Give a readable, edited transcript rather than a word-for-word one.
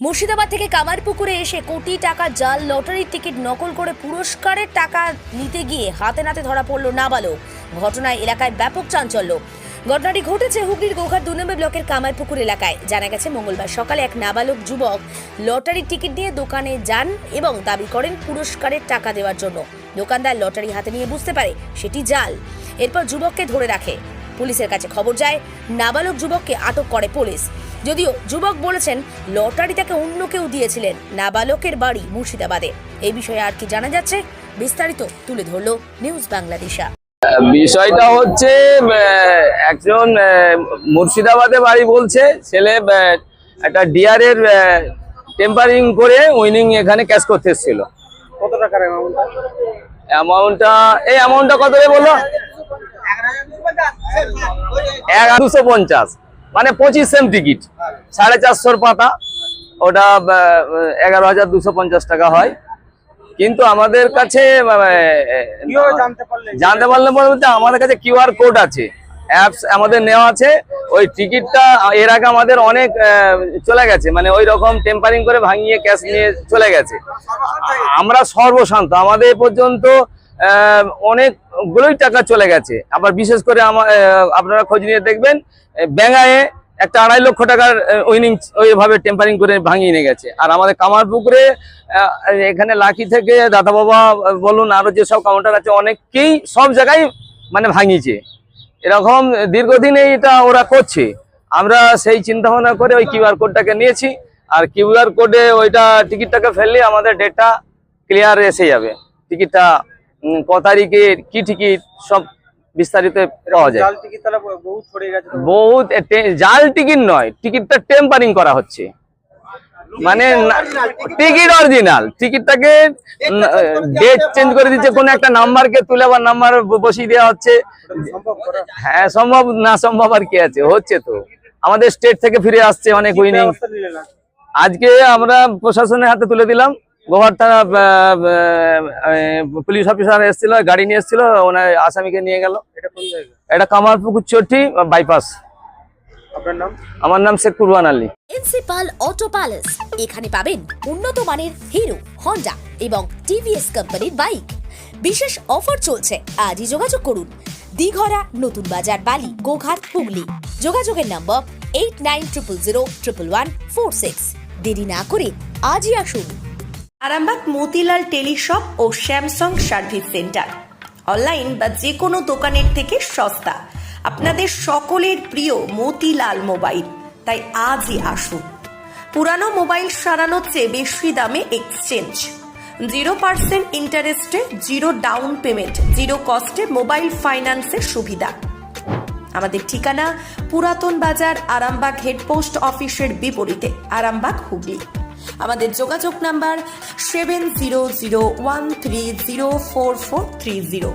মুর্শিদাবাদ থেকে কামারপুকুরে এসে কোটি টাকা জাল লটারির টিকিট নকল করে পুরস্কারের টাকা নিতে গিয়ে হাতে নাতে ধরা পড়ল নাবালক। ঘটনায় এলাকায় ব্যাপক চাঞ্চল্য। ঘটনাটি ঘটেছে হুগলির গোঘাট 2 নম্বর ব্লকের কামারপুকুর এলাকায়। জানা গেছে মঙ্গলবার সকালে এক নাবালক যুবক লটারির টিকিট নিয়ে দোকানে যান এবং দাবি করেন পুরস্কারের টাকা দেওয়ার জন্য। দোকানদার লটারি হাতে নিয়ে বুঝতে পারে সেটি জাল। এরপর যুবককে ধরে রাখে। পুলিশের কাছে খবর যায়, নাবালক যুবককে আটক করে পুলিশ। যদিও যুবক বলেছেন লটারি তাকে অন্য কেউ দিয়েছিলেন। নাবালকের বাড়ি মুর্শিদাবাদে। এই বিষয়ে আর কি জানা যাচ্ছে বিস্তারিত তুলে ধরলো নিউজ বাংলাদেশা। বিষয়টা হচ্ছে একজন মুর্শিদাবাদে বাড়ি বলছে, ছেলে একটা ডিআর এর টেম্পারিং করে উইনিং এখানে ক্যাশ করতে এসেছিল। কত টাকার অ্যামাউন্টটা কত রে বললো? 1250, মানে 25 সেম টিকিট, 450 পাতা, ওটা 11,250 টাকা হয়। কিন্তু আমাদের কাছে জানতে পারলে বলতে আমাদের কাছে কিউআর কোড আছে, অ্যাপস আমাদের নেওয়া আছে। ওই টিকিটটা এর আগে আমাদের অনেক চলে গেছে, মানে ওই রকম টেম্পারিং করে ভাঙিয়ে ক্যাশ নিয়ে চলে গেছে। আমরা সর্বশান্ত, আমাদের পর্যন্ত অনেকগুলোই টাকা চলে গেছে। আবার বিশেষ করে আপনারা খোঁজ নিয়ে দেখবেন, ব্যাঙ্গায়ে একটা 2.5 লক্ষ টাকার উইনিং ওইভাবে টেম্পারিং করে ভাঙিয়ে নিয়ে গেছে। আর আমাদের কামারপুকুরে এখানে লাকি থেকে দাদা বাবা বলুন, আরো যেসব কাউন্টার আছে অনেককেই সব জায়গায় মানে ভাঙিয়েছে। এরকম দীর্ঘদিন এটা ওরা করছে। আমরা সেই চিন্তা ভাবনা করে ওই কিউআর কোডটাকে নিয়েছি। আর কিউআর কোডে ওইটা টিকিটটাকে ফেললে আমাদের ডেটটা ক্লিয়ার এসে যাবে। টিকিটটা ক তারিখে কি টিকিট সব বিস্তারিত পাওয়া যায়। বহুত জাল টিকিট নয়, টিকিটটা টেম্পারিং করা হচ্ছে, মানে টিকিট অরিজিনাল। টিকিটটাকে ডেট চেঞ্জ করে দিচ্ছে, কোন একটা নাম্বারকে তুলে আবার নাম্বার বসিয়ে দেওয়া হচ্ছে। হ্যাঁ, সম্ভব না সম্ভব আর কি আছে, হচ্ছে তো। আমাদের স্টেট থেকে ফিরে আসছে অনেক উইনিং। আজকে আমরা প্রশাসনের হাতে তুলে দিলাম। গোঘাট থানা পুলিশ অফিসার এসেছিল, গাড়ি নিয়ে এসেছিল, ওনার আসামিকে নিয়ে গেল। এটা কামারপুকুর চটি বাইপাস। আপনার নাম? আমার নাম Sheikh Kurban Ali. Principal auto palace. এখানে পাবেন উন্নত মানের হিরো, হন্ডা এবং টিভিএস কোম্পানির বাইক। বিশেষ অফার চলছে, আজই যোগাযোগ করুন। দিঘরা, নতুন বাজার, বালি, গোঘাট, হুগলি। যোগাযোগের নম্বর 8900011146। দেরি না করে আজই আসুন। আরামবাগ মতিলাল টেলিশপ ও স্যামসাং সার্ভিস সেন্টার। অনলাইন বা যে কোনো দোকানের থেকে সস্তা। আপনাদের সকলের প্রিয় মতিলাল মোবাইল, তাই আজই আসুন। পুরানো মোবাইল সারানোর চেয়ে বেশি দামে এক্সচেঞ্জ। 0% ইন্টারেস্টে, 0 ডাউন পেমেন্ট, 0 কস্টে মোবাইল ফাইন্যান্সের সুবিধা। আমাদের ঠিকানা পুরাতন বাজার, আরামবাগ হেডপোস্ট অফিসের বিপরীতে, আরামবাগ, হুগলি। আমাদের যোগাযোগ নাম্বার 7001304430।